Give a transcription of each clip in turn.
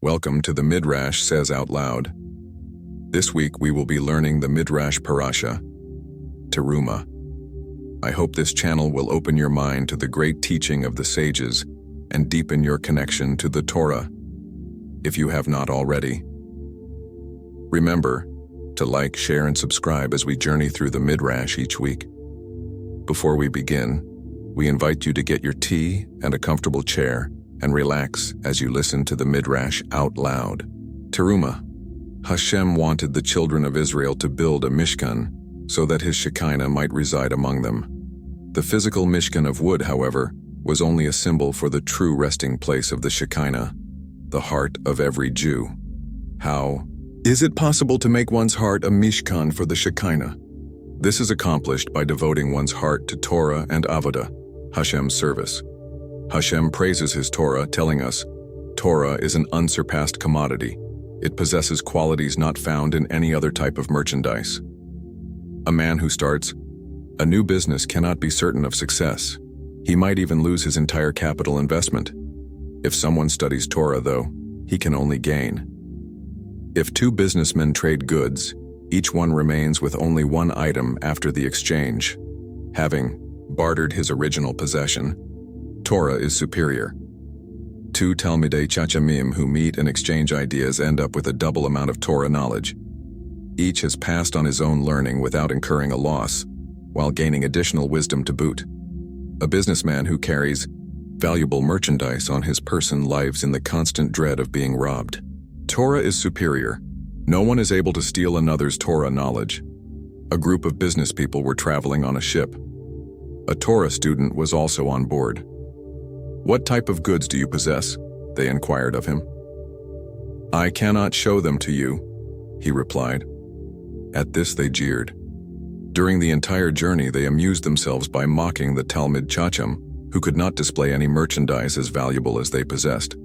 Welcome to the Midrash Says Out Loud. This week we will be learning the Midrash Parasha, Terumah. I hope this channel will open your mind to the great teaching of the sages and deepen your connection to the Torah, if you have not already. Remember to like, share, and subscribe as we journey through the Midrash each week. Before we begin, we invite you to get your tea and a comfortable chair and relax as you listen to the Midrash out loud. Terumah. Hashem wanted the children of Israel to build a Mishkan so that his Shekinah might reside among them. The physical Mishkan of wood, however, was only a symbol for the true resting place of the Shekinah, the heart of every Jew. How is it possible to make one's heart a Mishkan for the Shekinah? This is accomplished by devoting one's heart to Torah and Avodah, Hashem's service. Hashem praises his Torah, telling us, Torah is an unsurpassed commodity. It possesses qualities not found in any other type of merchandise. A man who starts a new business cannot be certain of success. He might even lose his entire capital investment. If someone studies Torah, though, he can only gain. If two businessmen trade goods, each one remains with only one item after the exchange. Having bartered his original possession, Torah is superior. Two Talmidei Chachamim who meet and exchange ideas end up with a double amount of Torah knowledge. Each has passed on his own learning without incurring a loss, while gaining additional wisdom to boot. A businessman who carries valuable merchandise on his person lives in the constant dread of being robbed. Torah is superior. No one is able to steal another's Torah knowledge. A group of business people were traveling on a ship. A Torah student was also on board. "What type of goods do you possess?" they inquired of him. "I cannot show them to you," he replied. At this they jeered. During the entire journey they amused themselves by mocking the Talmid Chacham, who could not display any merchandise as valuable as they possessed.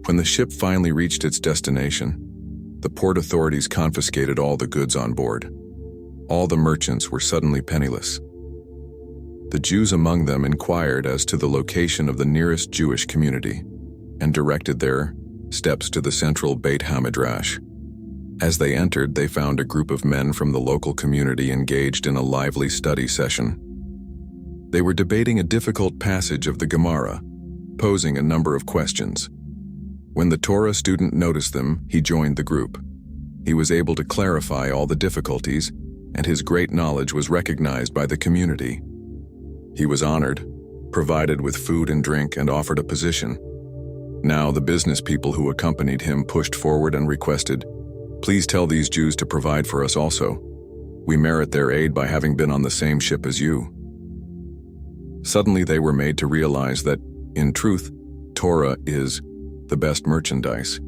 When the ship finally reached its destination, the port authorities confiscated all the goods on board. All the merchants were suddenly penniless. The Jews among them inquired as to the location of the nearest Jewish community and directed their steps to the central Beit HaMidrash. As they entered, they found a group of men from the local community engaged in a lively study session. They were debating a difficult passage of the Gemara, posing a number of questions. When the Torah student noticed them, he joined the group. He was able to clarify all the difficulties, and his great knowledge was recognized by the community. He was honored, provided with food and drink, and offered a position. Now the business people who accompanied him pushed forward and requested, "Please tell these Jews to provide for us also. We merit their aid by having been on the same ship as you." Suddenly they were made to realize that, in truth, Torah is the best merchandise.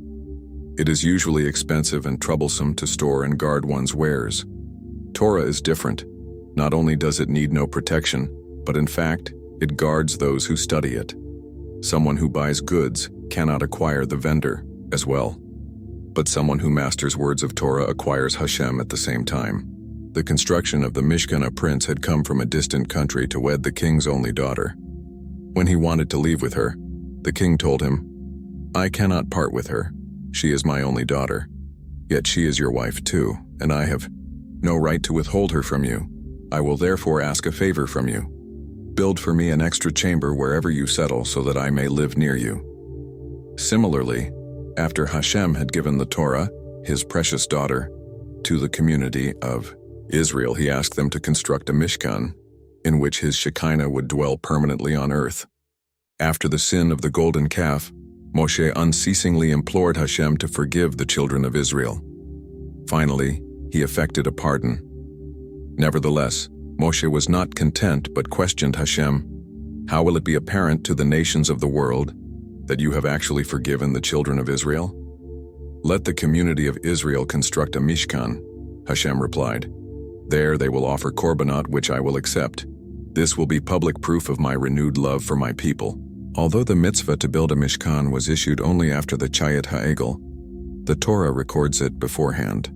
It is usually expensive and troublesome to store and guard one's wares. Torah is different. Not only does it need no protection, but in fact, it guards those who study it. Someone who buys goods cannot acquire the vendor as well. But someone who masters words of Torah acquires Hashem at the same time. The construction of the Mishkan, a prince had come from a distant country to wed the king's only daughter. When he wanted to leave with her, the king told him, "I cannot part with her. She is my only daughter. Yet she is your wife too, and I have no right to withhold her from you. I will therefore ask a favor from you. Build for me an extra chamber wherever you settle so that I may live near you." Similarly, after Hashem had given the Torah, his precious daughter, to the community of Israel, he asked them to construct a Mishkan in which his Shekinah would dwell permanently on earth. After the sin of the golden calf, Moshe unceasingly implored Hashem to forgive the children of Israel. Finally, he effected a pardon. Nevertheless, Moshe was not content but questioned Hashem, "How will it be apparent to the nations of the world that you have actually forgiven the children of Israel?" "Let the community of Israel construct a Mishkan," Hashem replied. "There they will offer korbanot, which I will accept. This will be public proof of my renewed love for my people." Although the mitzvah to build a Mishkan was issued only after the Chayat HaEgel, the Torah records it beforehand.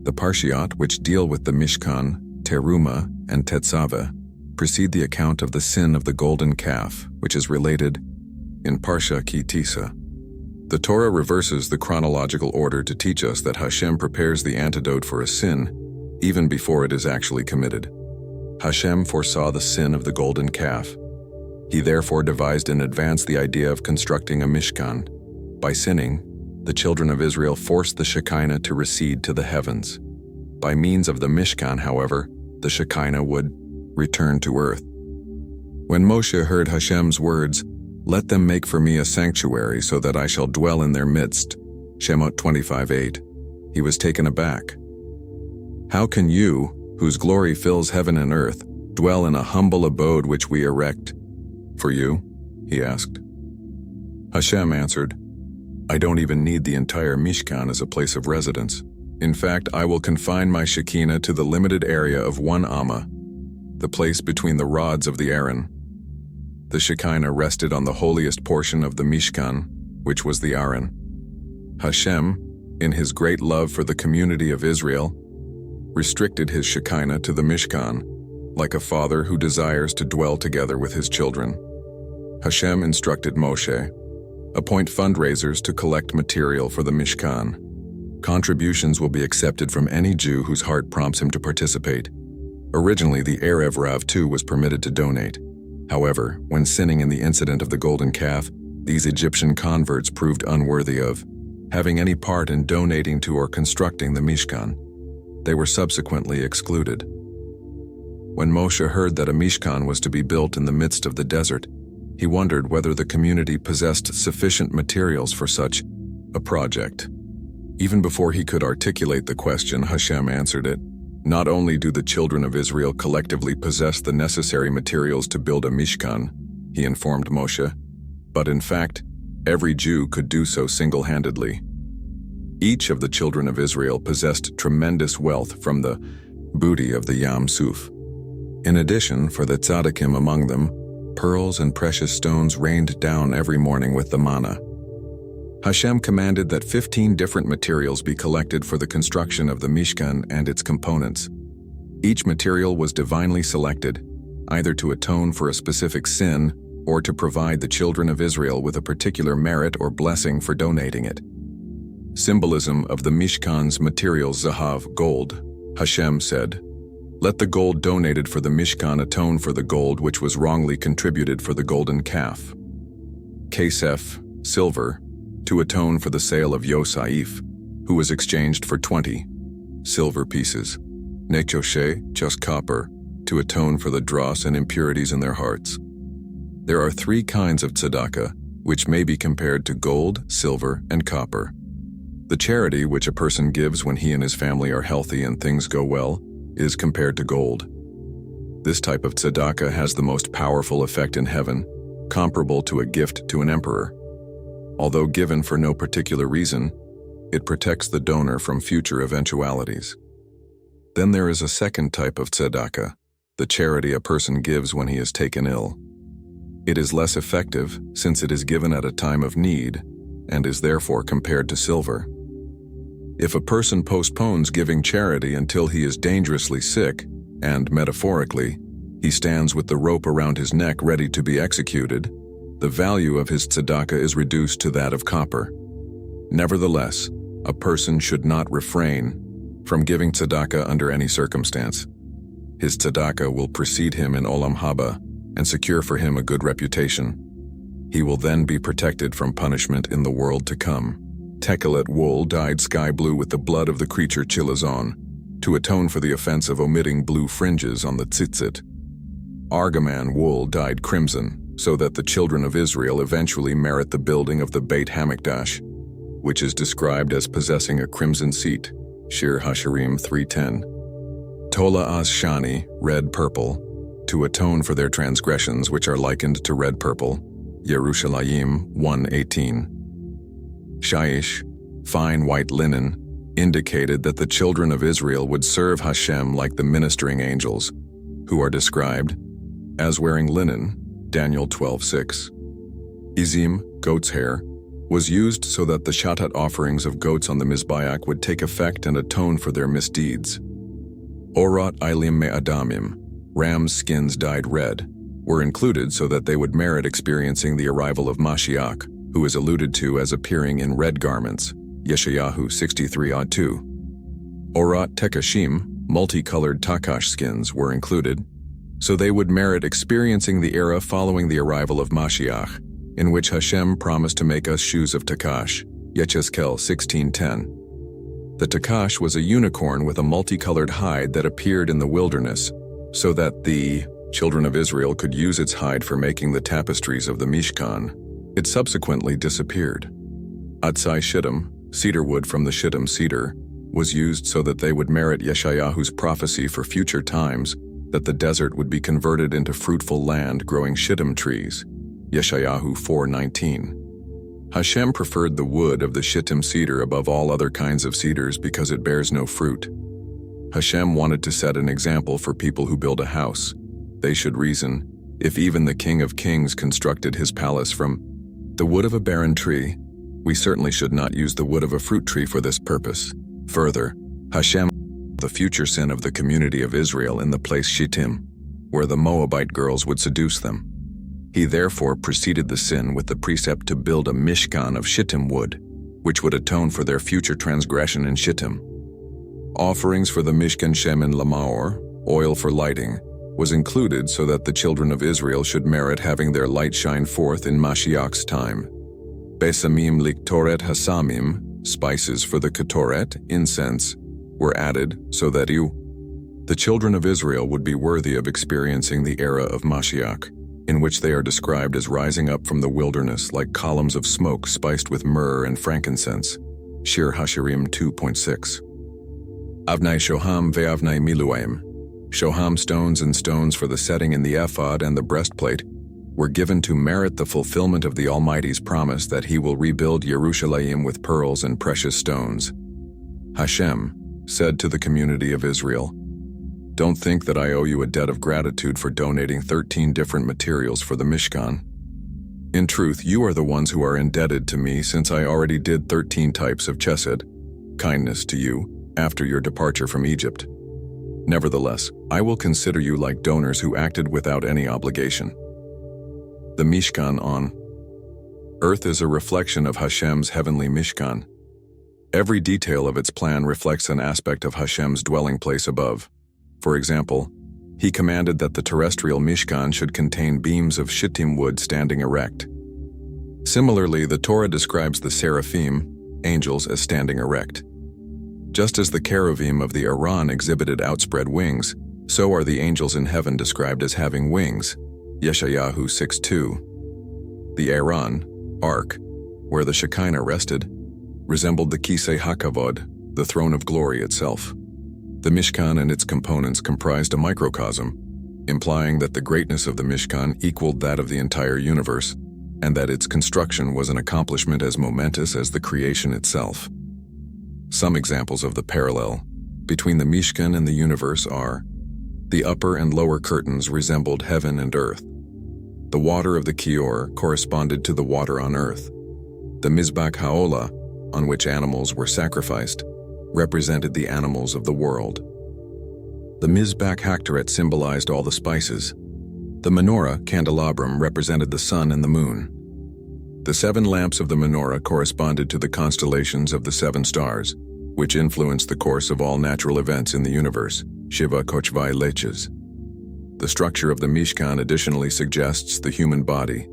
The Parshiot, which deal with the Mishkan, Terumah, and Tetzaveh, precede the account of the sin of the golden calf, which is related in Parsha Ki Tisa. The Torah reverses the chronological order to teach us that Hashem prepares the antidote for a sin even before it is actually committed. Hashem foresaw the sin of the golden calf. He therefore devised in advance the idea of constructing a Mishkan. By sinning, the children of Israel forced the Shekinah to recede to the heavens. By means of the Mishkan, however, the Shekinah would return to earth. When Moshe heard Hashem's words, "Let them make for me a sanctuary so that I shall dwell in their midst," Shemot 25:8, he was taken aback. "How can you, whose glory fills heaven and earth, dwell in a humble abode which we erect for you?" he asked. Hashem answered, "I don't even need the entire Mishkan as a place of residence. In fact, I will confine my Shekinah to the limited area of 1 amma, the place between the rods of the Aaron." The Shekinah rested on the holiest portion of the Mishkan, which was the Aaron. Hashem, in his great love for the community of Israel, restricted his Shekinah to the Mishkan, like a father who desires to dwell together with his children. Hashem instructed Moshe, "Appoint fundraisers to collect material for the Mishkan. Contributions will be accepted from any Jew whose heart prompts him to participate." Originally, the Erev Rav too was permitted to donate. However, when sinning in the incident of the golden calf, these Egyptian converts proved unworthy of having any part in donating to or constructing the Mishkan. They were subsequently excluded. When Moshe heard that a Mishkan was to be built in the midst of the desert, he wondered whether the community possessed sufficient materials for such a project. Even before he could articulate the question, Hashem answered it. Not only do the children of Israel collectively possess the necessary materials to build a Mishkan, he informed Moshe, but in fact, every Jew could do so single-handedly. Each of the children of Israel possessed tremendous wealth from the booty of the Yam Suf. In addition, for the tzaddikim among them, pearls and precious stones rained down every morning with the manna. Hashem commanded that 15 different materials be collected for the construction of the Mishkan and its components. Each material was divinely selected, either to atone for a specific sin or to provide the children of Israel with a particular merit or blessing for donating it. Symbolism of the Mishkan's materials: Zahav, gold. Hashem said, "Let the gold donated for the Mishkan atone for the gold which was wrongly contributed for the golden calf. Kesef, silver, to atone for the sale of Yosef, who was exchanged for 20 silver pieces. Nechoshe, just copper, to atone for the dross and impurities in their hearts." There are 3 kinds of tzedakah, which may be compared to gold, silver, and copper. The charity which a person gives when he and his family are healthy and things go well is compared to gold. This type of tzedakah has the most powerful effect in heaven, comparable to a gift to an emperor. Although given for no particular reason, it protects the donor from future eventualities. Then there is a second type of tzedakah, the charity a person gives when he is taken ill. It is less effective since it is given at a time of need and is therefore compared to silver. If a person postpones giving charity until he is dangerously sick, and metaphorically, he stands with the rope around his neck ready to be executed, the value of his tzedakah is reduced to that of copper. Nevertheless, a person should not refrain from giving tzedakah under any circumstance. His tzedakah will precede him in Olam Haba and secure for him a good reputation. He will then be protected from punishment in the world to come. Tekelet wool dyed sky blue with the blood of the creature Chilazon, to atone for the offense of omitting blue fringes on the tzitzit. Argaman wool dyed crimson, so that the children of Israel eventually merit the building of the Beit Hamikdash, which is described as possessing a crimson seat, Shir Hashirim 3:10. Tola Az Shani, red-purple, to atone for their transgressions which are likened to red-purple, Yerushalayim 1:18. Shaish, fine white linen, indicated that the children of Israel would serve Hashem like the ministering angels, who are described as wearing linen, Daniel 12:6. Izim, goat's hair, was used so that the shatat offerings of goats on the Mizbeach would take effect and atone for their misdeeds. Orat Ilim Me'adamim, ram's skins dyed red, were included so that they would merit experiencing the arrival of Mashiach, who is alluded to as appearing in red garments, Yeshayahu 63:2. Orat Tekashim, multicolored Takash skins, were included, so they would merit experiencing the era following the arrival of Mashiach, in which Hashem promised to make us shoes of Takash, Yechezkel 16:10. The Takash was a unicorn with a multicolored hide that appeared in the wilderness, so that the children of Israel could use its hide for making the tapestries of the Mishkan. It subsequently disappeared. Atzai Shittim, cedar wood from the Shittim cedar, was used so that they would merit Yeshayahu's prophecy for future times that the desert would be converted into fruitful land growing Shittim trees, Yeshayahu 4:19. Hashem preferred the wood of the Shittim cedar above all other kinds of cedars because it bears no fruit. Hashem wanted to set an example for people who build a house. They should reason, if even the King of Kings constructed his palace from the wood of a barren tree, we certainly should not use the wood of a fruit tree for this purpose. Further, Hashem the future sin of the community of Israel in the place Shittim, where the Moabite girls would seduce them. He therefore preceded the sin with the precept to build a Mishkan of Shittim wood, which would atone for their future transgression in Shittim. Offerings for the Mishkan Shemen Lamaor, oil for lighting, was included so that the children of Israel should merit having their light shine forth in Mashiach's time. Besamim Liktoret Hasamim, spices for the Ketoret, incense, were added so that the children of Israel would be worthy of experiencing the era of Mashiach, in which they are described as rising up from the wilderness like columns of smoke spiced with myrrh and frankincense. Shir Hashirim 2.6. Avnai Shoham ve'avnai Miluaim. Shoham stones and stones for the setting in the ephod and the breastplate were given to merit the fulfillment of the Almighty's promise that he will rebuild Yerushalayim with pearls and precious stones. Hashem said to the community of Israel, "Don't think that I owe you a debt of gratitude for donating 13 different materials for the Mishkan. In truth, you are the ones who are indebted to me since I already did 13 types of chesed, kindness to you, after your departure from Egypt. Nevertheless, I will consider you like donors who acted without any obligation." The Mishkan on earth is a reflection of Hashem's heavenly Mishkan. Every detail of its plan reflects an aspect of Hashem's dwelling place above. For example, he commanded that the terrestrial Mishkan should contain beams of Shittim wood standing erect. Similarly, the Torah describes the seraphim, angels, as standing erect. Just as the cherubim of the Aron exhibited outspread wings, so are the angels in heaven described as having wings, Yeshayahu 6:2. The Aron, ark, where the Shekinah rested, resembled the Kisei HaKavod, the throne of glory itself. The Mishkan and its components comprised a microcosm, implying that the greatness of the Mishkan equaled that of the entire universe, and that its construction was an accomplishment as momentous as the creation itself. Some examples of the parallel between the Mishkan and the universe are: the upper and lower curtains resembled heaven and earth. The water of the Kior corresponded to the water on earth. The Mizbach Ha'olah, on which animals were sacrificed, represented the animals of the world. The Mizbach Haktoret symbolized all the spices. The menorah candelabrum represented the sun and the moon. The 7 lamps of the menorah corresponded to the constellations of the 7 stars, which influenced the course of all natural events in the universe, Shiva Kochvai Leches. The structure of the Mishkan additionally suggests the human body,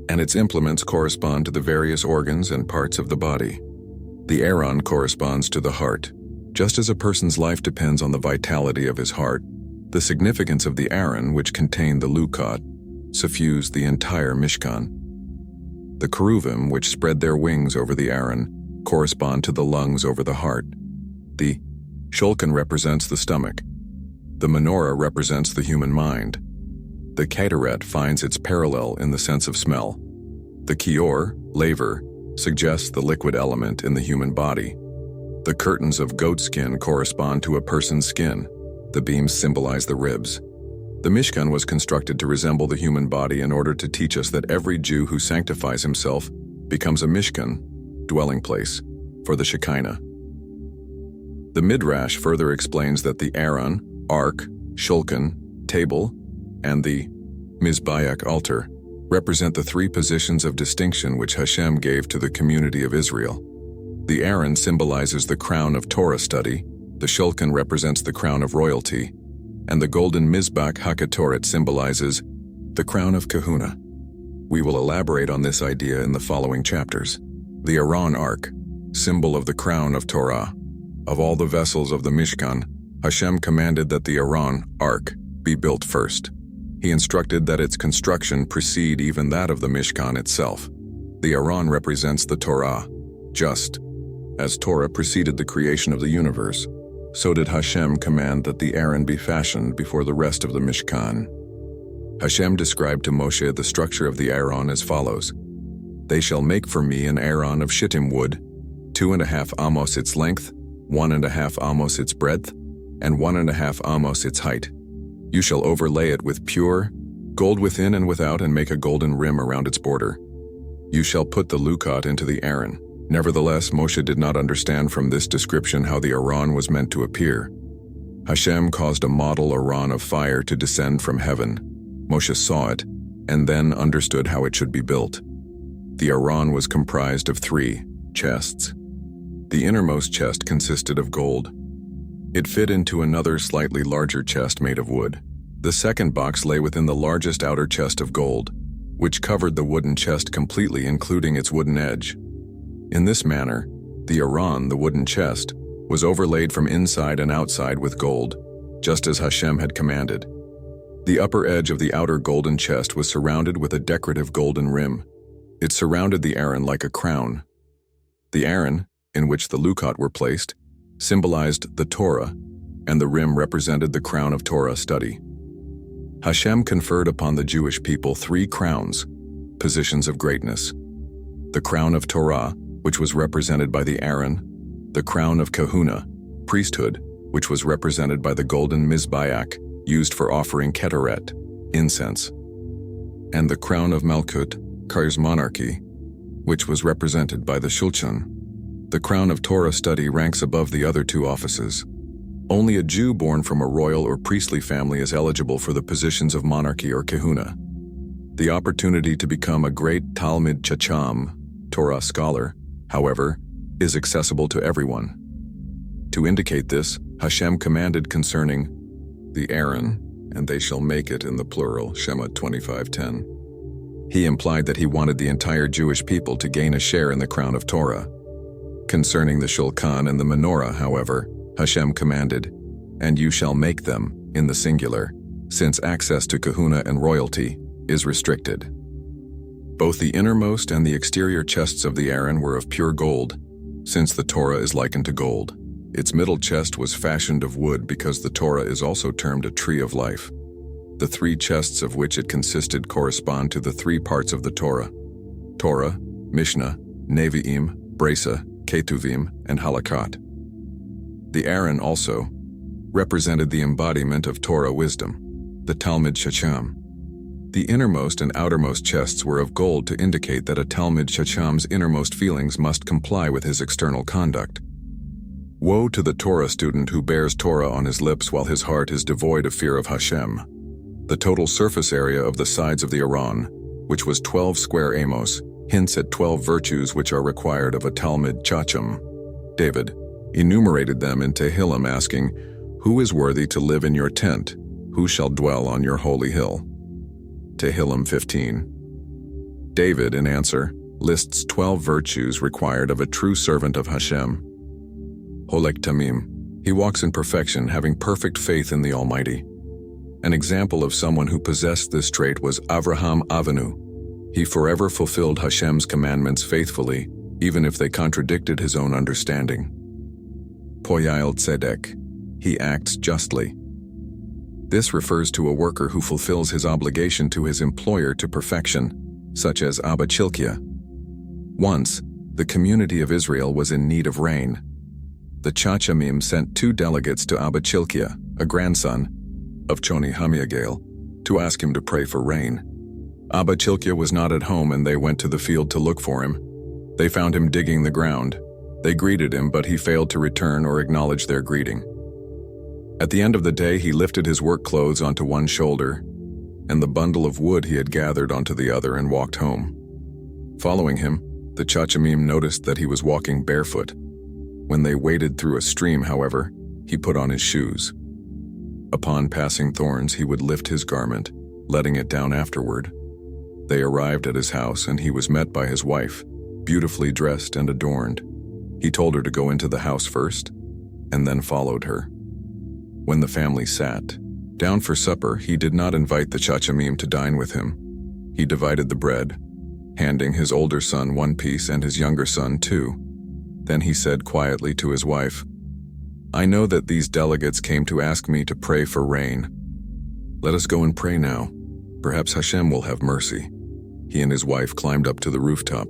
and its implements correspond to the various organs and parts of the body. The Aron corresponds to the heart. Just as a person's life depends on the vitality of his heart, the significance of the Aron, which contained the Lukot, suffused the entire Mishkan. The Keruvim, which spread their wings over the Aron, correspond to the lungs over the heart. The Shulkan represents the stomach. The menorah represents the human mind. The Ketoret finds its parallel in the sense of smell. The Kior, laver, suggests the liquid element in the human body. The curtains of goat skin correspond to a person's skin. The beams symbolize the ribs. The Mishkan was constructed to resemble the human body in order to teach us that every Jew who sanctifies himself becomes a Mishkan, dwelling place, for the Shekinah. The Midrash further explains that the Aron, ark, shulkan, table, and the Mizbeach altar represent the three positions of distinction which Hashem gave to the community of Israel. The Aaron symbolizes the crown of Torah study, the Shulchan represents the crown of royalty, and the golden Mizbach HaKatoret symbolizes the crown of Kahuna. We will elaborate on this idea in the following chapters. The Aaron Ark, symbol of the crown of Torah. Of all the vessels of the Mishkan, Hashem commanded that the Aaron Ark be built first. He instructed that its construction precede even that of the Mishkan itself. The Aaron represents the Torah. Just as Torah preceded the creation of the universe, so did Hashem command that the Aaron be fashioned before the rest of the Mishkan. Hashem described to Moshe the structure of the Aaron as follows. They shall make for me an Aaron of shittim wood, 2.5 amos its length, 1.5 amos its breadth, and 1.5 amos its height. You shall overlay it with pure gold within and without, and make a golden rim around its border. You shall put the lukot into the Aaron. Nevertheless, Moshe did not understand from this description how the Aaron was meant to appear. Hashem caused a model Aaron of fire to descend from heaven. Moshe saw it, and then understood how it should be built. The Aaron was comprised of 3 chests. The innermost chest consisted of gold. It fit into another slightly larger chest made of wood. The second box lay within the largest outer chest of gold, which covered the wooden chest completely, including its wooden edge. In this manner, the Aaron, the wooden chest, was overlaid from inside and outside with gold, just as Hashem had commanded. The upper edge of the outer golden chest was surrounded with a decorative golden rim. It surrounded the Aaron like a crown. The Aaron, in which the lukot were placed, symbolized the Torah, and the rim represented the crown of Torah study. Hashem conferred upon the Jewish people 3 crowns, positions of greatness. The crown of Torah, which was represented by the Aaron, the crown of Kahuna, priesthood, which was represented by the golden Mizbeach, used for offering Ketoret, incense, and the crown of Malkut, Kars monarchy, which was represented by the Shulchan. The crown of Torah study ranks above the other 2 offices. Only a Jew born from a royal or priestly family is eligible for the positions of monarchy or kahuna. The opportunity to become a great Talmid Chacham, Torah scholar, however, is accessible to everyone. To indicate this, Hashem commanded concerning the Aaron, and they shall make it in the plural, Shema 25:10. He implied that he wanted the entire Jewish people to gain a share in the crown of Torah. Concerning the Shulchan and the menorah, however, Hashem commanded, and you shall make them, in the singular, since access to kahuna and royalty is restricted. Both the innermost and the exterior chests of the Aaron were of pure gold, since the Torah is likened to gold. Its middle chest was fashioned of wood because the Torah is also termed a tree of life. The 3 chests of which it consisted correspond to the 3 parts of the Torah: Torah, Mishnah, Nevi'im, Bresa, Ketuvim, and Halakot. The Aaron also represented the embodiment of Torah wisdom, the Talmid Chacham. The innermost and outermost chests were of gold to indicate that a Talmid Chacham's innermost feelings must comply with his external conduct. Woe to the Torah student who bears Torah on his lips while his heart is devoid of fear of Hashem. The total surface area of the sides of the Aaron, which was 12 square amos, hints at 12 virtues which are required of a Talmid Chacham. David enumerated them in Tehillim, asking, "Who is worthy to live in your tent? Who shall dwell on your holy hill?" Tehillim 15. David, in answer, lists 12 virtues required of a true servant of Hashem. Holek Tamim, he walks in perfection, having perfect faith in the Almighty. An example of someone who possessed this trait was Avraham Avinu. He forever fulfilled Hashem's commandments faithfully, even if they contradicted his own understanding. Poyael Tzedek, he acts justly. This refers to a worker who fulfills his obligation to his employer to perfection, such as Abba Chilkiah. Once, the community of Israel was in need of rain. The Chachamim sent 2 delegates to Abba Chilkiah, a grandson of Choni Hamiagal, to ask him to pray for rain. Abba Chilkiah was not at home, and they went to the field to look for him. They found him digging the ground. They greeted him, but he failed to return or acknowledge their greeting. At the end of the day, he lifted his work clothes onto one shoulder, and the bundle of wood he had gathered onto the other and walked home. Following him, the Chachamim noticed that he was walking barefoot. When they waded through a stream, however, he put on his shoes. Upon passing thorns, he would lift his garment, letting it down afterward. They arrived at his house, and he was met by his wife, beautifully dressed and adorned. He told her to go into the house first, and then followed her. When the family sat down for supper, he did not invite the Chachamim to dine with him. He divided the bread, handing his older son one piece and his younger son two. Then he said quietly to his wife, "I know that these delegates came to ask me to pray for rain. Let us go and pray now. Perhaps Hashem will have mercy." He and his wife climbed up to the rooftop.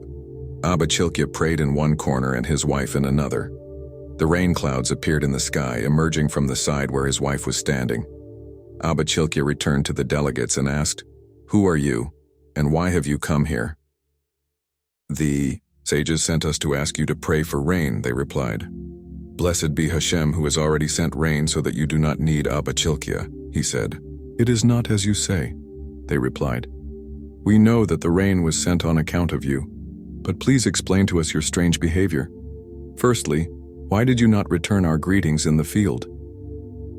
Abba Chilkya prayed in one corner and his wife in another. The rain clouds appeared in the sky, emerging from the side where his wife was standing. Abba Chilkya returned to the delegates and asked, "Who are you, and why have you come here?" "The sages sent us to ask you to pray for rain," they replied. "Blessed be Hashem who has already sent rain so that you do not need Abba Chilkya," he said. "It is not as you say," they replied. "We know that the rain was sent on account of you, but please explain to us your strange behavior. Firstly, why did you not return our greetings in the field?"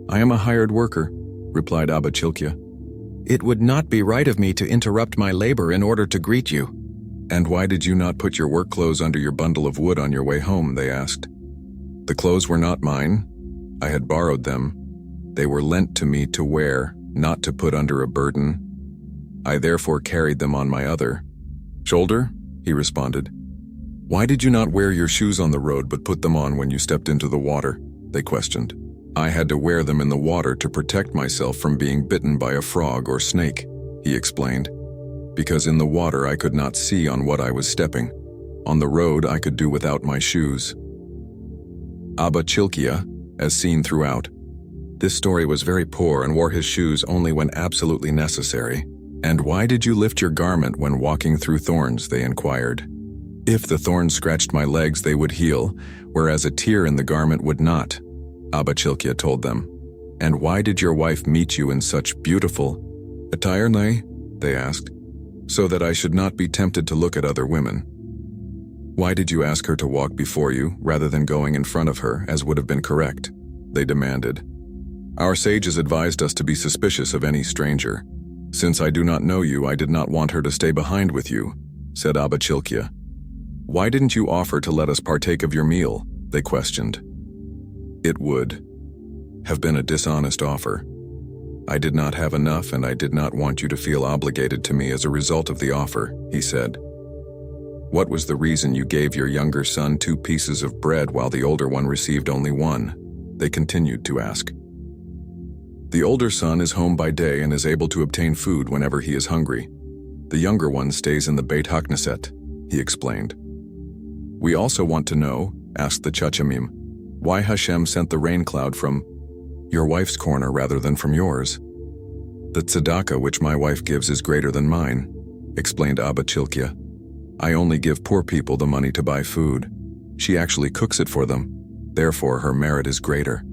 "I am a hired worker," replied Abba Chilkya. "It would not be right of me to interrupt my labor in order to greet you." "And why did you not put your work clothes under your bundle of wood on your way home?" they asked. "The clothes were not mine. I had borrowed them. They were lent to me to wear, not to put under a burden. I therefore carried them on my other shoulder," he responded. "Why did you not wear your shoes on the road but put them on when you stepped into the water?" they questioned. "I had to wear them in the water to protect myself from being bitten by a frog or snake," he explained. "Because in the water I could not see on what I was stepping. On the road I could do without my shoes." Abba Chilkya, as seen throughout. This story was very poor and wore his shoes only when absolutely necessary. "And why did you lift your garment when walking through thorns?" they inquired. "If the thorns scratched my legs, they would heal, whereas a tear in the garment would not," Abba Chilkya told them. "And why did your wife meet you in such beautiful attire, they asked, "so that I should not be tempted to look at other women? Why did you ask her to walk before you, rather than going in front of her, as would have been correct?" they demanded. "Our sages advised us to be suspicious of any stranger. Since I do not know you, I did not want her to stay behind with you," said Abba Chilkya. "Why didn't you offer to let us partake of your meal?" they questioned. "It would have been a dishonest offer. I did not have enough, and I did not want you to feel obligated to me as a result of the offer," he said. "What was the reason you gave your younger son 2 pieces of bread while the older one received only 1? They continued to ask. "The older son is home by day and is able to obtain food whenever he is hungry. The younger one stays in the Beit HaKnesset," he explained. "We also want to know," asked the Chachamim, "why Hashem sent the rain cloud from your wife's corner rather than from yours." "The tzedakah which my wife gives is greater than mine," explained Abba Chilkya. "I only give poor people the money to buy food. She actually cooks it for them. Therefore, her merit is greater."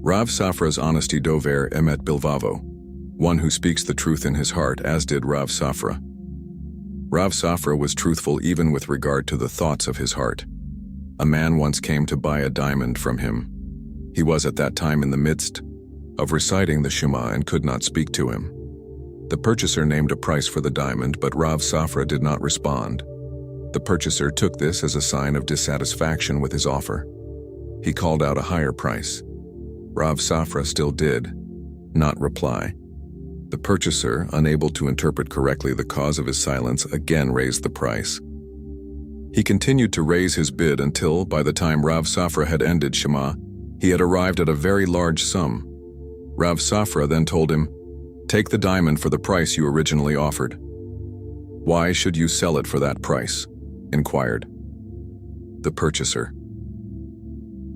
Rav Safra's honesty dover emet bilvavo, one who speaks the truth in his heart, as did Rav Safra. Rav Safra was truthful even with regard to the thoughts of his heart. A man once came to buy a diamond from him. He was at that time in the midst of reciting the Shema and could not speak to him. The purchaser named a price for the diamond, but Rav Safra did not respond. The purchaser took this as a sign of dissatisfaction with his offer. He called out a higher price. Rav Safra still did not reply. The purchaser, unable to interpret correctly the cause of his silence, again raised the price. He continued to raise his bid until, by the time Rav Safra had ended Shema, he had arrived at a very large sum. Rav Safra then told him, "Take the diamond for the price you originally offered." "Why should you sell it for that price?" inquired the purchaser.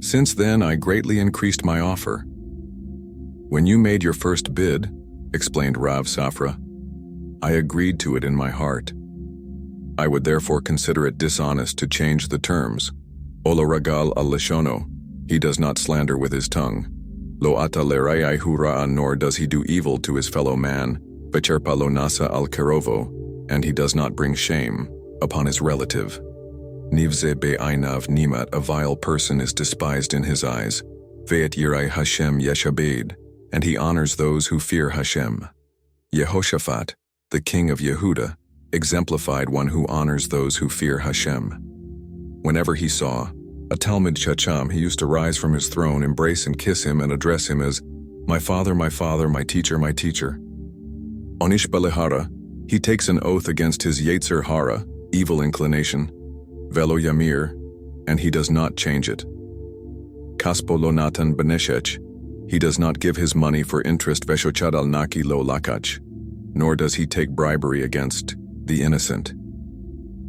"Since then I greatly increased my offer." "When you made your first bid," explained Rav Safra, "I agreed to it in my heart. I would therefore consider it dishonest to change the terms. Ola ragal al leshono, he does not slander with his tongue. Lo ata lerayai hura'an, nor does he do evil to his fellow man. Vecherpa lo nasa al kerovo, and he does not bring shame upon his relative. Nivze be'ainav nimat, a vile person is despised in his eyes. Ve'et yirai Hashem yeshabed, and he honors those who fear Hashem. Yehoshaphat, the king of Yehuda, exemplified one who honors those who fear Hashem. Whenever he saw a Talmid Chacham, he used to rise from his throne, embrace and kiss him, and address him as, my father, my teacher, my teacher. Onish Balehara, he takes an oath against his Yetzer Hara, evil inclination, Velo Yamir, and he does not change it. Kaspo lo natan beneshech, he does not give his money for interest, Veshochad al naki lo lakach, nor does he take bribery against the innocent.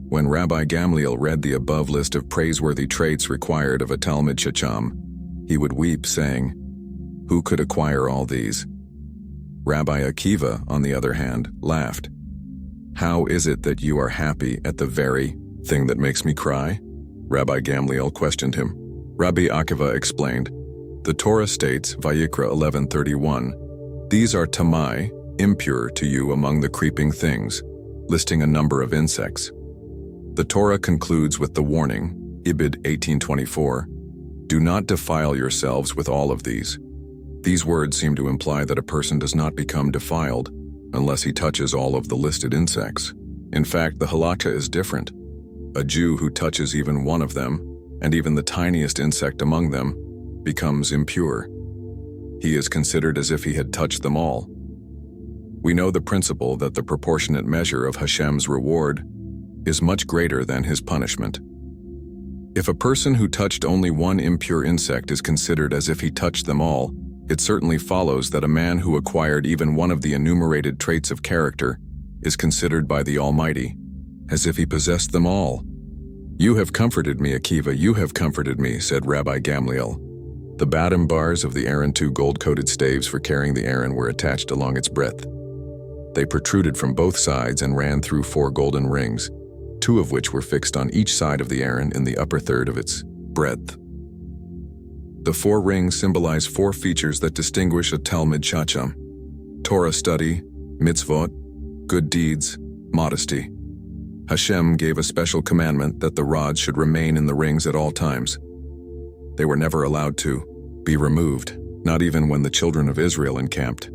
When Rabbi Gamliel read the above list of praiseworthy traits required of a Talmid Chacham, he would weep, saying, who could acquire all these? Rabbi Akiva, on the other hand, laughed. How is it that you are happy at the very thing that makes me cry? Rabbi Gamliel questioned him. Rabbi Akiva explained, the Torah states, Vayikra 11:31, these are tamai, impure to you among the creeping things, listing a number of insects. The Torah concludes with the warning, Ibid 18:24, do not defile yourselves with all of these. These words seem to imply that a person does not become defiled unless he touches all of the listed insects. In fact, the halakha is different. A Jew who touches even one of them, and even the tiniest insect among them, becomes impure. He is considered as if he had touched them all. We know the principle that the proportionate measure of Hashem's reward is much greater than his punishment. If a person who touched only one impure insect is considered as if he touched them all, it certainly follows that a man who acquired even one of the enumerated traits of character is considered by the Almighty as if he possessed them all. You have comforted me, Akiva, you have comforted me, said Rabbi Gamliel. The bottom bars of the Aaron, 2 gold-coated staves for carrying the Aaron, were attached along its breadth. They protruded from both sides and ran through 4 golden rings, 2 of which were fixed on each side of the Aaron in the upper third of its breadth. The 4 rings symbolize 4 features that distinguish a Talmid Chacham: Torah study, mitzvot, good deeds, modesty. Hashem gave a special commandment that the rods should remain in the rings at all times. They were never allowed to be removed, not even when the children of Israel encamped.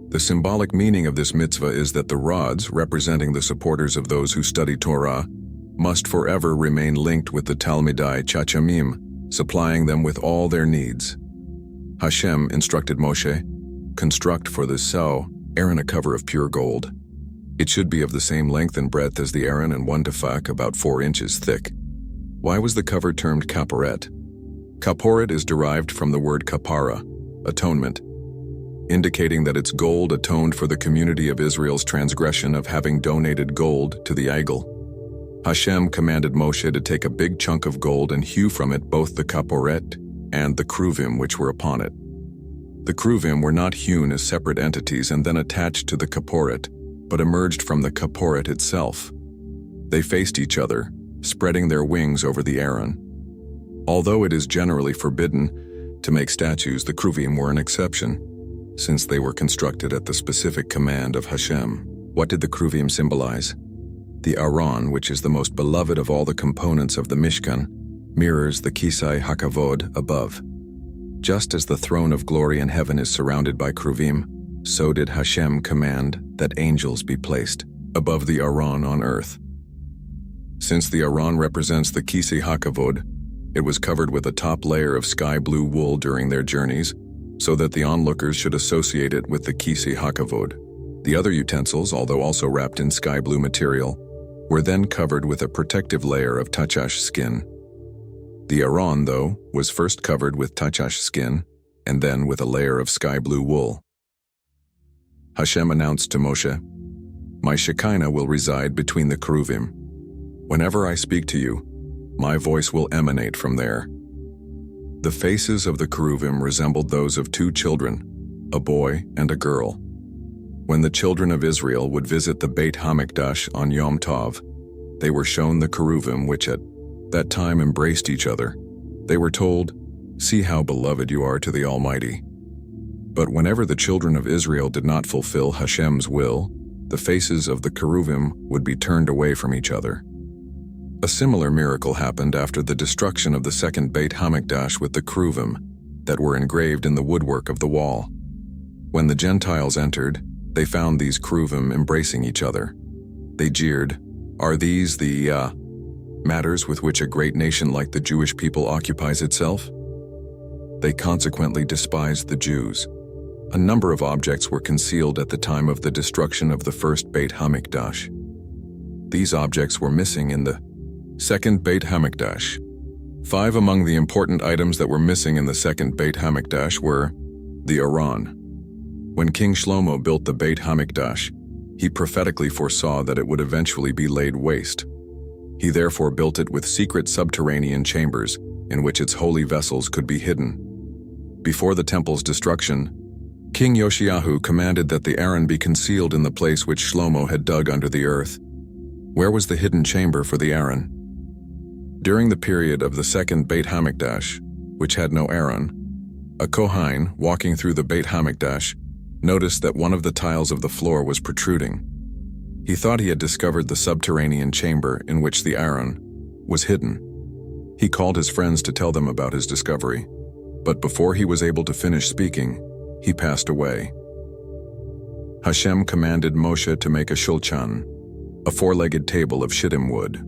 The symbolic meaning of this mitzvah is that the rods, representing the supporters of those who study Torah, must forever remain linked with the Talmidai Chachamim, supplying them with all their needs. Hashem instructed Moshe, construct for the Sao Aaron a cover of pure gold. It should be of the same length and breadth as the Aaron and 1 tefach, about 4 inches thick. Why was the cover termed kaporet? Kaporet is derived from the word kapara, atonement, indicating that its gold atoned for the community of Israel's transgression of having donated gold to the idol. Hashem commanded Moshe to take a big chunk of gold and hew from it both the kaporet and the kruvim which were upon it. The kruvim were not hewn as separate entities and then attached to the kaporet, but emerged from the kaporet itself. They faced each other, spreading their wings over the Aaron. Although it is generally forbidden to make statues, the kruvim were an exception, since they were constructed at the specific command of Hashem. What did the kruvim symbolize? The Aron, which is the most beloved of all the components of the Mishkan, mirrors the Kisai Hakavod above. Just as the throne of glory in heaven is surrounded by kruvim, so did Hashem command that angels be placed above the Aron on earth. Since the Aron represents the Kisei Hakavod, it was covered with a top layer of sky blue wool during their journeys, so that the onlookers should associate it with the Kisei Hakavod. The other utensils, although also wrapped in sky blue material, were then covered with a protective layer of tachash skin. The Aron, though, was first covered with tachash skin, and then with a layer of sky blue wool. Hashem announced to Moshe, "My Shekinah will reside between the Keruvim. Whenever I speak to you, my voice will emanate from there." The faces of the Keruvim resembled those of 2 children, a boy and a girl. When the children of Israel would visit the Beit HaMikdash on Yom Tov, they were shown the Keruvim, which at that time embraced each other. They were told, "See how beloved you are to the Almighty." But whenever the children of Israel did not fulfill Hashem's will, the faces of the cherubim would be turned away from each other. A similar miracle happened after the destruction of the second Beit HaMikdash with the cherubim that were engraved in the woodwork of the wall. When the Gentiles entered, they found these cherubim embracing each other. They jeered, "Are these the matters with which a great nation like the Jewish people occupies itself?" They consequently despised the Jews. A number of objects were concealed at the time of the destruction of the first Beit HaMikdash. These objects were missing in the second Beit HaMikdash. 5 among the important items that were missing in the second Beit HaMikdash were the Aron. When King Shlomo built the Beit HaMikdash, he prophetically foresaw that it would eventually be laid waste. He therefore built it with secret subterranean chambers in which its holy vessels could be hidden. Before the temple's destruction, King Yoshiyahu commanded that the Aron be concealed in the place which Shlomo had dug under the earth. Where was the hidden chamber for the Aron? During the period of the second Beit HaMikdash, which had no Aron, a Kohen walking through the Beit HaMikdash noticed that one of the tiles of the floor was protruding. He thought he had discovered the subterranean chamber in which the Aron was hidden. He called his friends to tell them about his discovery, but before he was able to finish speaking, he passed away. Hashem commanded Moshe to make a shulchan, a 4-legged table of shittim wood.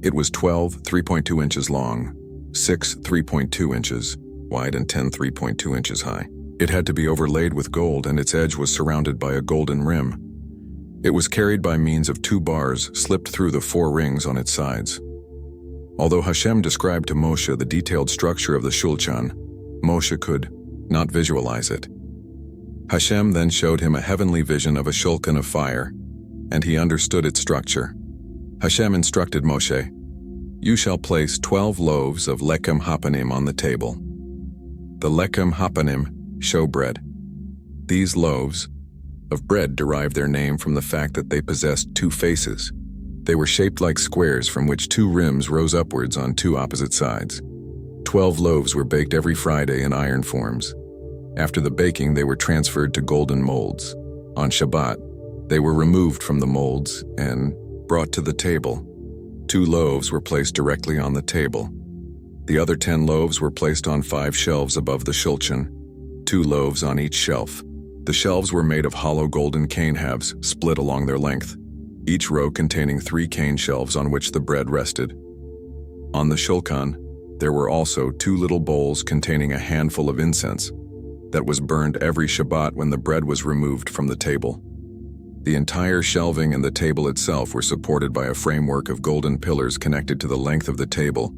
It was 12, 3.2 inches long, 6, 3.2 inches wide, and 10, 3.2 inches high. It had to be overlaid with gold, and its edge was surrounded by a golden rim. It was carried by means of 2 bars slipped through the 4 rings on its sides. Although Hashem described to Moshe the detailed structure of the shulchan, Moshe could not visualize it. Hashem then showed him a heavenly vision of a shulchan of fire, and he understood its structure. Hashem instructed Moshe, "You shall place 12 loaves of lechem hapanim on the table." The lechem hapanim, showbread. These loaves of bread derived their name from the fact that they possessed 2 faces. They were shaped like squares from which 2 rims rose upwards on 2 opposite sides. 12 loaves were baked every Friday in iron forms. After the baking, they were transferred to golden molds. On Shabbat, they were removed from the molds and brought to the table. 2 loaves were placed directly on the table. The other 10 loaves were placed on 5 shelves above the shulchan, 2 loaves on each shelf. The shelves were made of hollow golden cane halves split along their length, each row containing 3 cane shelves on which the bread rested. On the shulchan, there were also 2 little bowls containing a handful of incense that was burned every Shabbat when the bread was removed from the table. The entire shelving and the table itself were supported by a framework of golden pillars connected to the length of the table,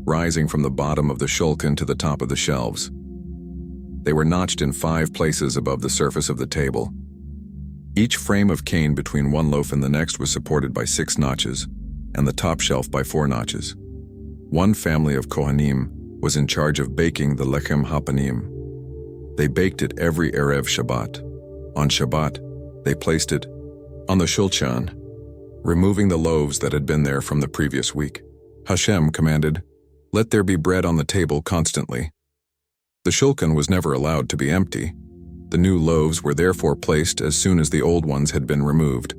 rising from the bottom of the shulchan to the top of the shelves. They were notched in 5 places above the surface of the table. Each frame of cane between one loaf and the next was supported by 6 notches, and the top shelf by 4 notches. One family of Kohanim was in charge of baking the lechem hapanim. They baked it every Erev Shabbat. On Shabbat, they placed it on the shulchan, removing the loaves that had been there from the previous week. Hashem commanded, "Let there be bread on the table constantly." The shulchan was never allowed to be empty. The new loaves were therefore placed as soon as the old ones had been removed.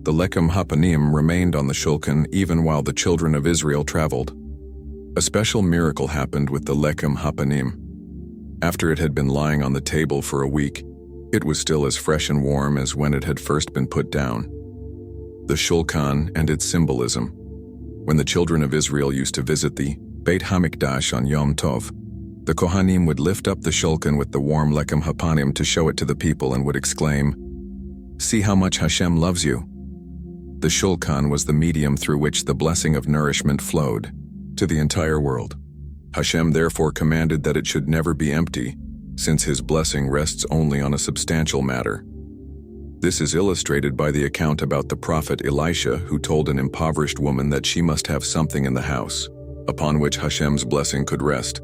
The lechem hapanim remained on the shulchan even while the children of Israel traveled. A special miracle happened with the lechem hapanim. After it had been lying on the table for a week, it was still as fresh and warm as when it had first been put down. The shulchan and its symbolism. When the children of Israel used to visit the Beit HaMikdash on Yom Tov, the Kohanim would lift up the shulchan with the warm lechem hapanim to show it to the people and would exclaim, "See how much Hashem loves you." The shulchan was the medium through which the blessing of nourishment flowed to the entire world. Hashem therefore commanded that it should never be empty, since his blessing rests only on a substantial matter. This is illustrated by the account about the prophet Elisha, who told an impoverished woman that she must have something in the house, upon which Hashem's blessing could rest.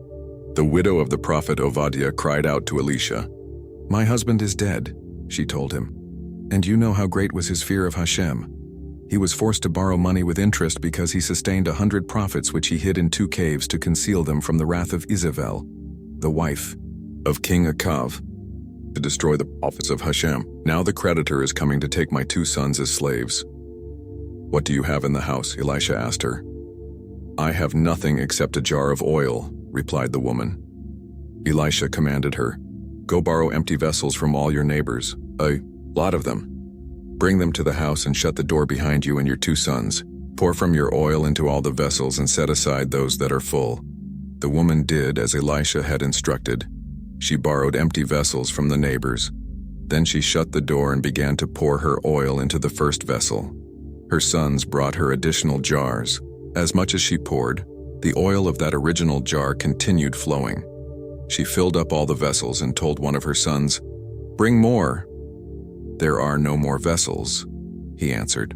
The widow of the prophet Obadiah cried out to Elisha, "My husband is dead," she told him, "and you know how great was his fear of Hashem. He was forced to borrow money with interest because he sustained 100 prophets which he hid in 2 caves to conceal them from the wrath of Izabel, the wife of King Akav." to destroy the office of Hashem. Now the creditor is coming to take my 2 sons as slaves." "What do you have in the house?" Elisha asked her. "I have nothing except a jar of oil," replied the woman. Elisha commanded her, "Go borrow empty vessels from all your neighbors, a lot of them. Bring them to the house and shut the door behind you and your 2 sons. Pour from your oil into all the vessels and set aside those that are full." The woman did as Elisha had instructed. She borrowed empty vessels from the neighbors. Then she shut the door and began to pour her oil into the first vessel. Her sons brought her additional jars. As much as she poured, the oil of that original jar continued flowing. She filled up all the vessels and told one of her sons, "Bring more." "There are no more vessels," he answered.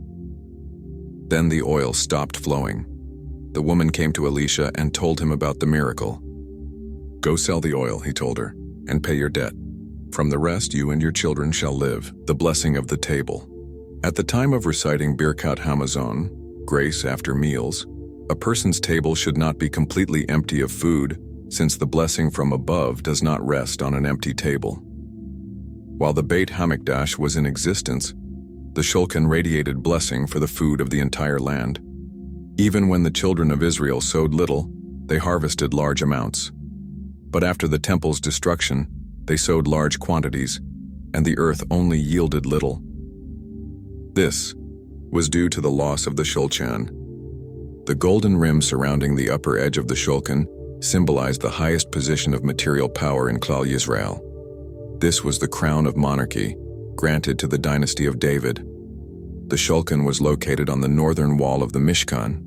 Then the oil stopped flowing. The woman came to Elisha and told him about the miracle. "Go sell the oil," he told her, "and pay your debt. From the rest you and your children shall live." The blessing of the table. At the time of reciting Birkat Hamazon, grace after meals, a person's table should not be completely empty of food, since the blessing from above does not rest on an empty table. While the Beit HaMikdash was in existence, the Shulchan radiated blessing for the food of the entire land. Even when the children of Israel sowed little, they harvested large amounts. But after the temple's destruction, they sowed large quantities, and the earth only yielded little. This was due to the loss of the Shulchan. The golden rim surrounding the upper edge of the Shulchan symbolized the highest position of material power in Klal Yisrael. This was the crown of monarchy, granted to the dynasty of David. The Shulchan was located on the northern wall of the Mishkan.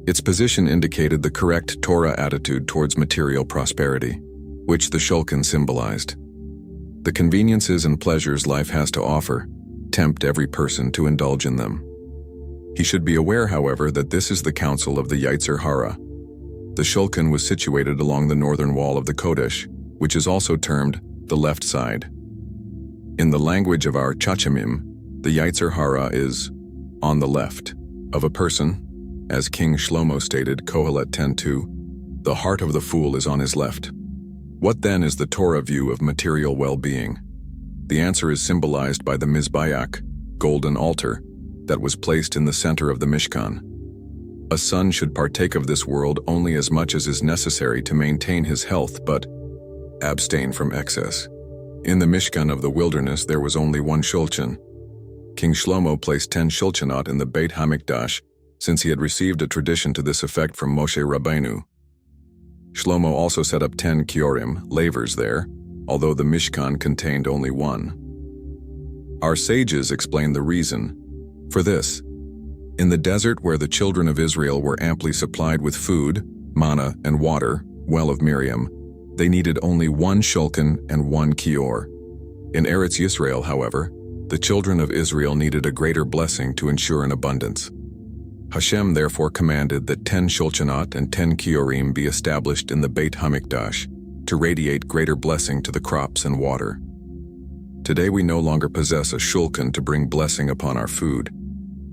Its position indicated the correct Torah attitude towards material prosperity, which the Shulchan symbolized. The conveniences and pleasures life has to offer tempt every person to indulge in them. He should be aware, however, that this is the counsel of the Yetzer Hara. The Shulchan was situated along the northern wall of the Kodesh, which is also termed the left side. In the language of our Chachamim, the Yetzer Hara is on the left of a person. As King Shlomo stated, Kohelet 10:2, "The heart of the fool is on his left." What then is the Torah view of material well-being? The answer is symbolized by the Mizbeach, golden altar, that was placed in the center of the Mishkan. A son should partake of this world only as much as is necessary to maintain his health, but abstain from excess. In the Mishkan of the wilderness there was only 1 shulchan. King Shlomo placed 10 shulchanot in the Beit HaMikdash, since he had received a tradition to this effect from Moshe Rabbeinu. Shlomo also set up 10 kiorim, lavers there, although the Mishkan contained only 1. Our sages explain the reason for this. In the desert where the children of Israel were amply supplied with food, manna, and water, well of Miriam, they needed only 1 shulchan and 1 kior. In Eretz Yisrael, however, the children of Israel needed a greater blessing to ensure an abundance. Hashem therefore commanded that 10 shulchanot and 10 kiorim be established in the Beit HaMikdash to radiate greater blessing to the crops and water. Today we no longer possess a shulchan to bring blessing upon our food.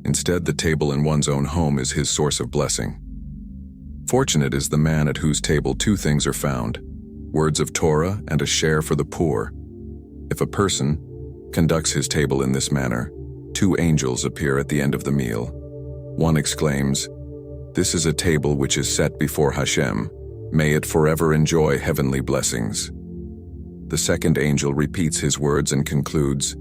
Instead, the table in one's own home is his source of blessing. Fortunate is the man at whose table 2 things are found: words of Torah and a share for the poor. If a person conducts his table in this manner, 2 angels appear at the end of the meal. One exclaims, "This is a table which is set before Hashem. May it forever enjoy heavenly blessings." The second angel repeats his words and concludes,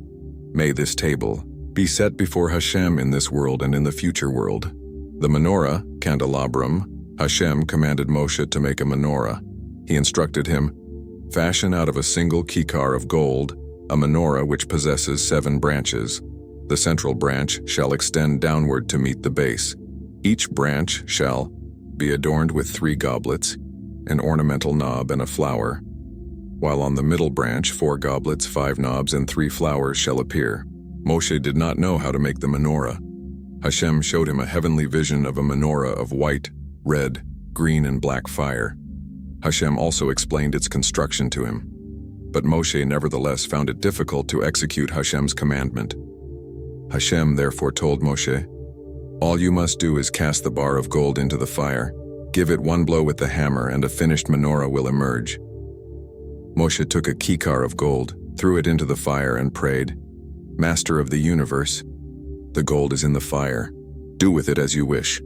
"May this table be set before Hashem in this world and in the future world." The menorah, candelabrum, Hashem commanded Moshe to make a menorah. He instructed him, "Fashion out of a single kikar of gold a menorah which possesses 7 branches. The central branch shall extend downward to meet the base. Each branch shall be adorned with 3 goblets, an ornamental knob and a flower, while on the middle branch 4 goblets, 5 knobs, and 3 flowers shall appear." Moshe did not know how to make the menorah. Hashem showed him a heavenly vision of a menorah of white, red, green, and black fire. Hashem also explained its construction to him. But Moshe nevertheless found it difficult to execute Hashem's commandment. Hashem therefore told Moshe, "All you must do is cast the bar of gold into the fire, give it 1 blow with the hammer, and a finished menorah will emerge." Moshe took a kikar of gold, threw it into the fire and prayed, "Master of the universe, the gold is in the fire. Do with it as you wish."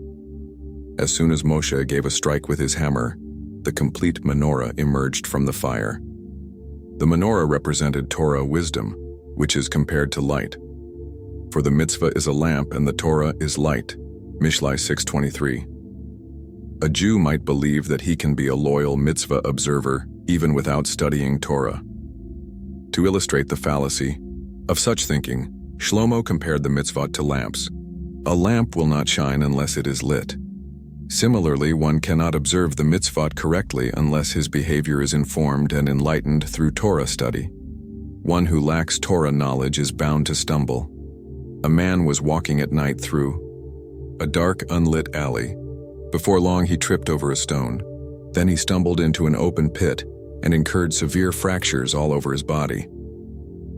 As soon as Moshe gave a strike with his hammer, the complete menorah emerged from the fire. The menorah represented Torah wisdom, which is compared to light. For the mitzvah is a lamp and the Torah is light. Mishlai 6:23. A Jew might believe that he can be a loyal mitzvah observer even without studying Torah. To illustrate the fallacy of such thinking, Shlomo compared the mitzvot to lamps. A lamp will not shine unless it is lit. Similarly, one cannot observe the mitzvot correctly unless his behavior is informed and enlightened through Torah study. One who lacks Torah knowledge is bound to stumble. A man was walking at night through a dark, unlit alley. Before long, he tripped over a stone. Then he stumbled into an open pit and incurred severe fractures all over his body.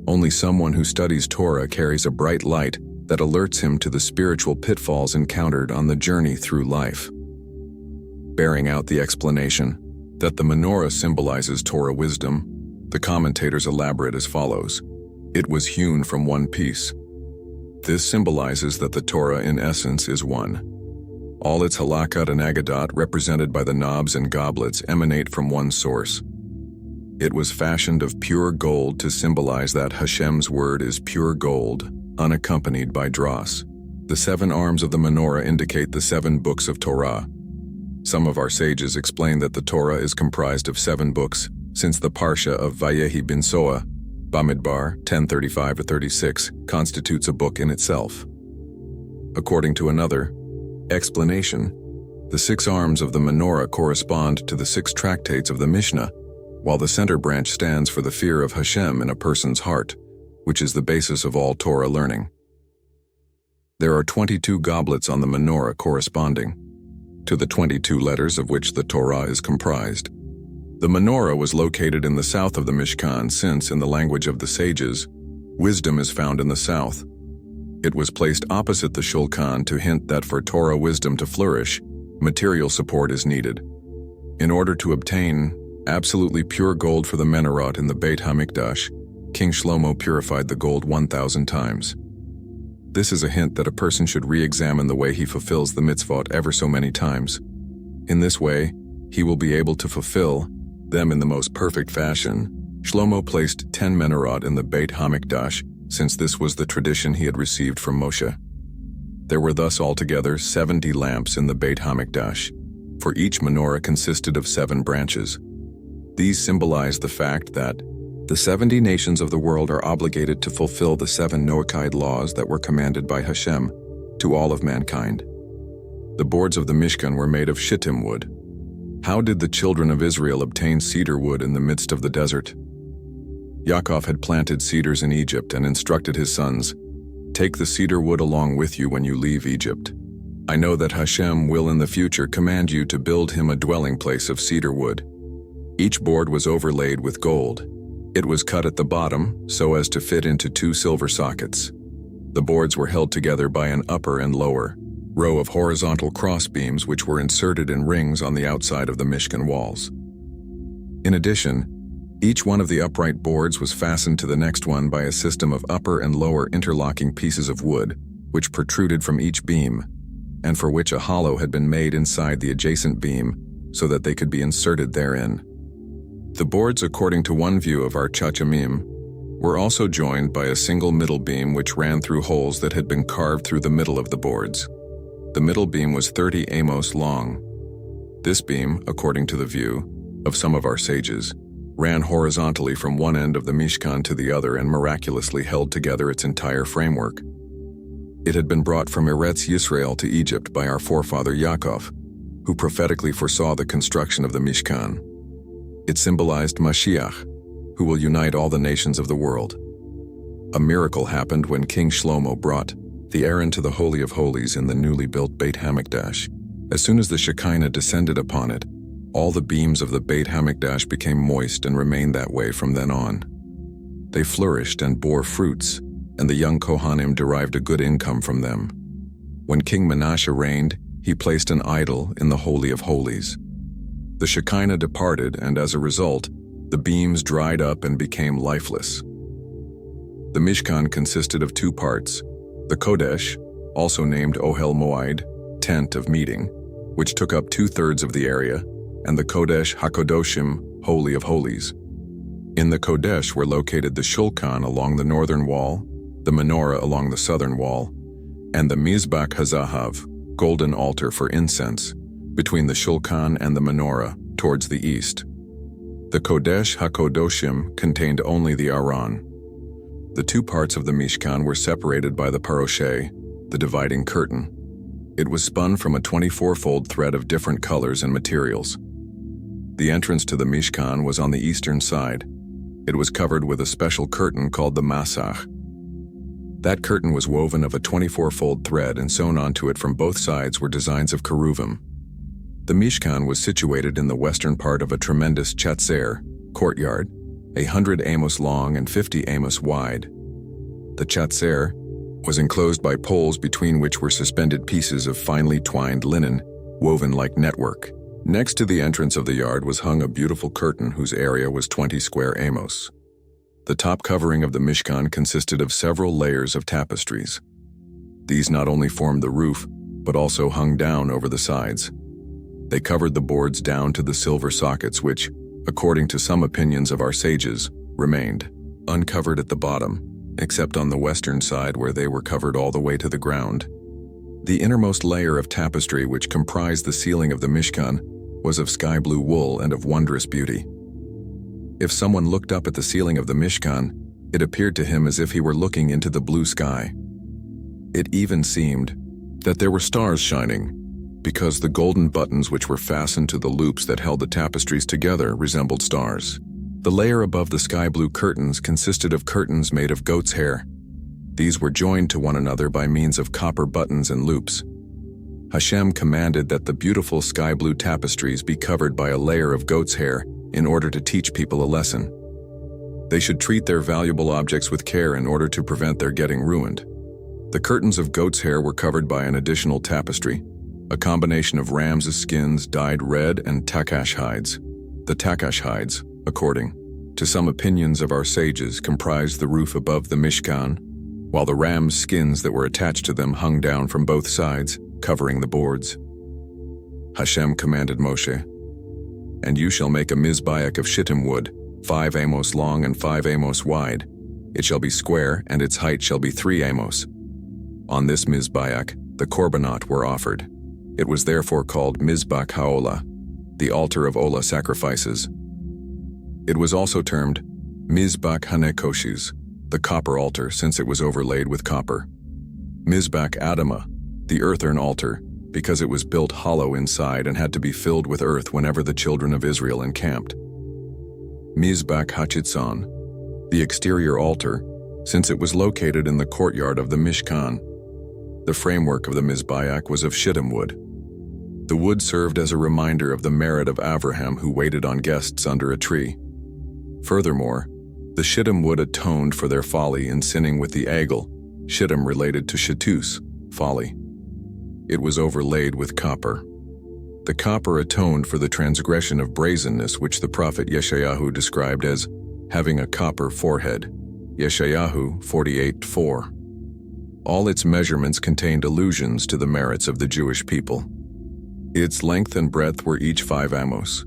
Only someone who studies Torah carries a bright light that alerts him to the spiritual pitfalls encountered on the journey through life. Bearing out the explanation that the menorah symbolizes Torah wisdom, the commentators elaborate as follows. It was hewn from one piece. This symbolizes that the Torah in essence is one. All its halakhat and agadat represented by the knobs and goblets emanate from one source. It was fashioned of pure gold to symbolize that Hashem's word is pure gold, unaccompanied by dross. The 7 arms of the menorah indicate the 7 books of Torah. Some of our sages explain that the Torah is comprised of 7 books, since the Parasha of Vayehi bin Soah, Bamidbar 10:35-36, constitutes a book in itself. According to another explanation, the 6 arms of the menorah correspond to the 6 tractates of the Mishnah, while the center branch stands for the fear of Hashem in a person's heart, which is the basis of all Torah learning. There are 22 goblets on the menorah corresponding to the 22 letters of which the Torah is comprised. The menorah was located in the south of the Mishkan since, in the language of the sages, wisdom is found in the south. It was placed opposite the shulchan to hint that for Torah wisdom to flourish, material support is needed. In order to obtain absolutely pure gold for the menorah in the Beit HaMikdash, King Shlomo purified the gold 1,000 times. This is a hint that a person should re-examine the way he fulfills the mitzvot ever so many times. In this way, he will be able to fulfill them in the most perfect fashion. Shlomo placed 10 menorot in the Beit HaMikdash, since this was the tradition he had received from Moshe. There were thus altogether 70 lamps in the Beit HaMikdash, for each menorah consisted of 7 branches. These symbolize the fact that the 70 nations of the world are obligated to fulfill the 7 Noachide laws that were commanded by Hashem to all of mankind. The boards of the Mishkan were made of shittim wood. How did the children of Israel obtain cedar wood in the midst of the desert? Yaakov had planted cedars in Egypt and instructed his sons, "Take the cedar wood along with you when you leave Egypt. I know that Hashem will in the future command you to build him a dwelling place of cedar wood." Each board was overlaid with gold. It was cut at the bottom so as to fit into 2 silver sockets. The boards were held together by an upper and lower row of horizontal crossbeams which were inserted in rings on the outside of the Mishkan walls. In addition, each one of the upright boards was fastened to the next one by a system of upper and lower interlocking pieces of wood, which protruded from each beam, and for which a hollow had been made inside the adjacent beam so that they could be inserted therein. The boards, according to one view of our Chachamim, were also joined by a single middle beam which ran through holes that had been carved through the middle of the boards. The middle beam was 30 amos long. This beam, according to the view of some of our sages, ran horizontally from one end of the Mishkan to the other and miraculously held together its entire framework. It had been brought from Eretz Yisrael to Egypt by our forefather Yaakov, who prophetically foresaw the construction of the Mishkan. It symbolized Mashiach, who will unite all the nations of the world. A miracle happened when King Shlomo brought the Aaron to the Holy of Holies in the newly built Beit HaMikdash. As soon as the Shekinah descended upon it, all the beams of the Beit HaMikdash became moist and remained that way from then on. They flourished and bore fruits, and the young Kohanim derived a good income from them. When King Manasseh reigned, he placed an idol in the Holy of Holies. The Shekinah departed, and as a result, the beams dried up and became lifeless. The Mishkan consisted of two parts: the Kodesh, also named Ohel Moed, tent of meeting, which took up 2/3 of the area, and the Kodesh HaKodoshim, Holy of Holies. In the Kodesh were located the Shulchan along the northern wall, the menorah along the southern wall, and the Mizbach HaZahav, golden altar for incense, between the Shulchan and the menorah, towards the east. The Kodesh HaKodoshim contained only the Aron. The two parts of the Mishkan were separated by the Parasha, the dividing curtain. It was spun from a 24-fold thread of different colors and materials. The entrance to the Mishkan was on the eastern side. It was covered with a special curtain called the Masach. That curtain was woven of a 24-fold thread, and sewn onto it from both sides were designs of cheruvim. The Mishkan was situated in the western part of a tremendous chatzer, courtyard, 100 amos long and 50 amos wide. The chatzer was enclosed by poles between which were suspended pieces of finely twined linen, woven like network. Next to the entrance of the yard was hung a beautiful curtain whose area was 20 square amos. The top covering of the Mishkan consisted of several layers of tapestries. These not only formed the roof, but also hung down over the sides. They covered the boards down to the silver sockets which, according to some opinions of our sages, remained uncovered at the bottom, except on the western side where they were covered all the way to the ground. The innermost layer of tapestry which comprised the ceiling of the Mishkan was of sky blue wool and of wondrous beauty. If someone looked up at the ceiling of the Mishkan, it appeared to him as if he were looking into the blue sky. It even seemed that there were stars shining, because the golden buttons which were fastened to the loops that held the tapestries together resembled stars. The layer above the sky blue curtains consisted of curtains made of goat's hair. These were joined to one another by means of copper buttons and loops. Hashem commanded that the beautiful sky blue tapestries be covered by a layer of goat's hair in order to teach people a lesson. They should treat their valuable objects with care in order to prevent their getting ruined. The curtains of goat's hair were covered by an additional tapestry, a combination of rams' skins dyed red and takash hides. The takash hides, according to some opinions of our sages, comprised the roof above the Mishkan, while the ram's skins that were attached to them hung down from both sides, covering the boards. Hashem commanded Moshe, "And you shall make a mizbeach of shittim wood, 5 amos long and 5 amos wide. It shall be square, and its height shall be 3 amos. On this mizbeach the korbanot were offered. It was therefore called Mizbach HaOlah, the altar of Olah sacrifices. It was also termed Mizbach HaNekoshes, the copper altar, since it was overlaid with copper. Mizbach Adamah, the earthen altar, because it was built hollow inside and had to be filled with earth whenever the children of Israel encamped. Mizbach HaChitzon, the exterior altar, since it was located in the courtyard of the Mishkan. The framework of the Mizbeach was of shittim wood. The wood served as a reminder of the merit of Abraham, who waited on guests under a tree. Furthermore, the shittim wood atoned for their folly in sinning with the egel, shittim related to shatus, folly. It was overlaid with copper. The copper atoned for the transgression of brazenness, which the prophet Yeshayahu described as having a copper forehead. Yeshayahu 48:4. All its measurements contained allusions to the merits of the Jewish people. Its length and breadth were each 5 amos.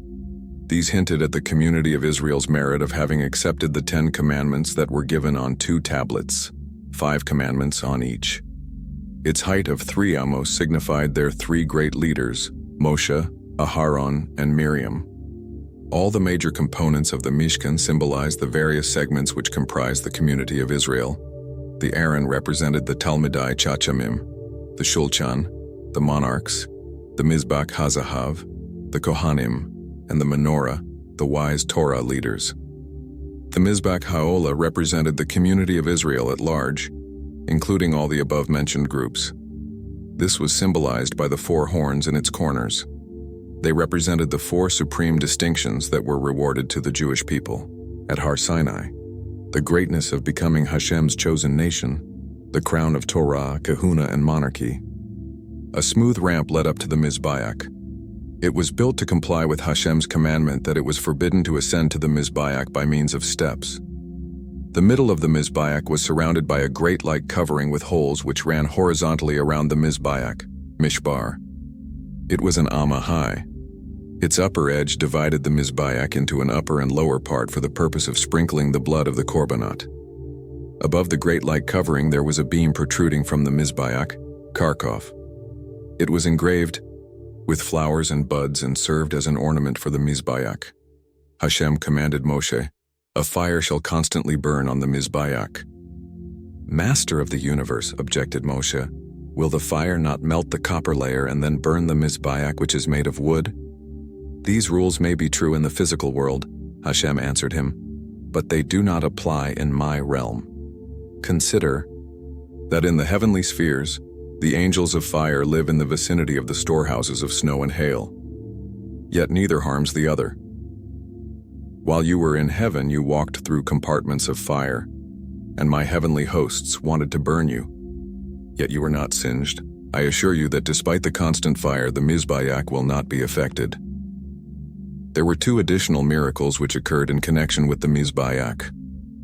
These hinted at the community of Israel's merit of having accepted the 10 commandments that were given on 2 tablets, 5 commandments on each. Its height of 3 amos signified their 3 great leaders, Moshe, Aharon, and Miriam. All the major components of the Mishkan symbolized the various segments which comprised the community of Israel. The Aaron represented the Talmidai Chachamim, the Shulchan, the monarchs, the Mizbach HaZahav, the Kohanim, and the menorah, the wise Torah leaders. The Mizbach HaOlah represented the community of Israel at large, including all the above-mentioned groups. This was symbolized by the 4 horns in its corners. They represented the 4 supreme distinctions that were rewarded to the Jewish people at Har Sinai: the greatness of becoming Hashem's chosen nation, the crown of Torah, kahuna, and monarchy. A smooth ramp led up to the Mizbeach. It was built to comply with Hashem's commandment that it was forbidden to ascend to the Mizbeach by means of steps. The middle of the Mizbeach was surrounded by a great light covering with holes which ran horizontally around the Mizbeach, Mishbar. It was an amma high. Its upper edge divided the Mizbeach into an upper and lower part for the purpose of sprinkling the blood of the korbanot. Above the great light covering there was a beam protruding from the Mizbeach, Karkov. It was engraved with flowers and buds and served as an ornament for the Mizbeach. Hashem commanded Moshe, "A fire shall constantly burn on the Mizbeach." "Master of the universe," objected Moshe, "will the fire not melt the copper layer and then burn the Mizbeach which is made of wood?" "These rules may be true in the physical world," Hashem answered him, "but they do not apply in my realm. Consider that in the heavenly spheres, the angels of fire live in the vicinity of the storehouses of snow and hail, yet neither harms the other. While you were in heaven, you walked through compartments of fire, and my heavenly hosts wanted to burn you, yet you were not singed. I assure you that despite the constant fire, the Mizbeach will not be affected." There were two additional miracles which occurred in connection with the Mizbeach.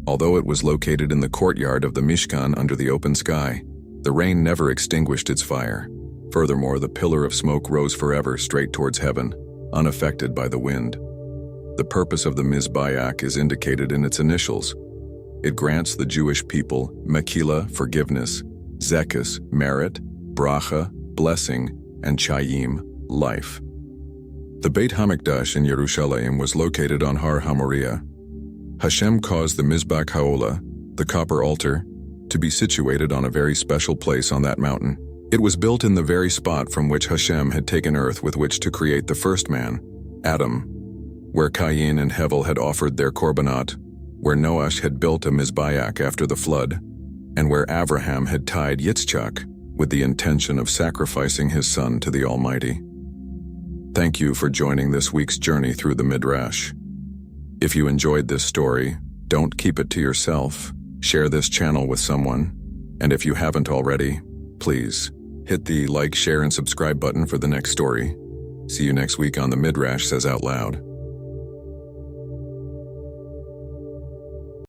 Although it was located in the courtyard of the Mishkan under the open sky, the rain never extinguished its fire. Furthermore, the pillar of smoke rose forever straight towards heaven, unaffected by the wind. The purpose of the Mizbeach is indicated in its initials. It grants the Jewish people Mechila, forgiveness, Zekis, merit, Bracha, blessing, and Chayim, life. The Beit HaMikdash in Yerushalayim was located on Har HaMoriah. Hashem caused the Mizbach Ha'olah, the copper altar, to be situated on a very special place on that mountain. It was built in the very spot from which Hashem had taken earth with which to create the first man, Adam, where Cain and Hevel had offered their korbanot, where Noach had built a Mizbeach after the flood, and where Avraham had tied Yitzchak with the intention of sacrificing his son to the Almighty. Thank you for joining this week's journey through the Midrash. If you enjoyed this story, don't keep it to yourself. Share this channel with someone, and if you haven't already, please hit the like, share, and subscribe button for the next story. See you next week on the Midrash Says Out Loud.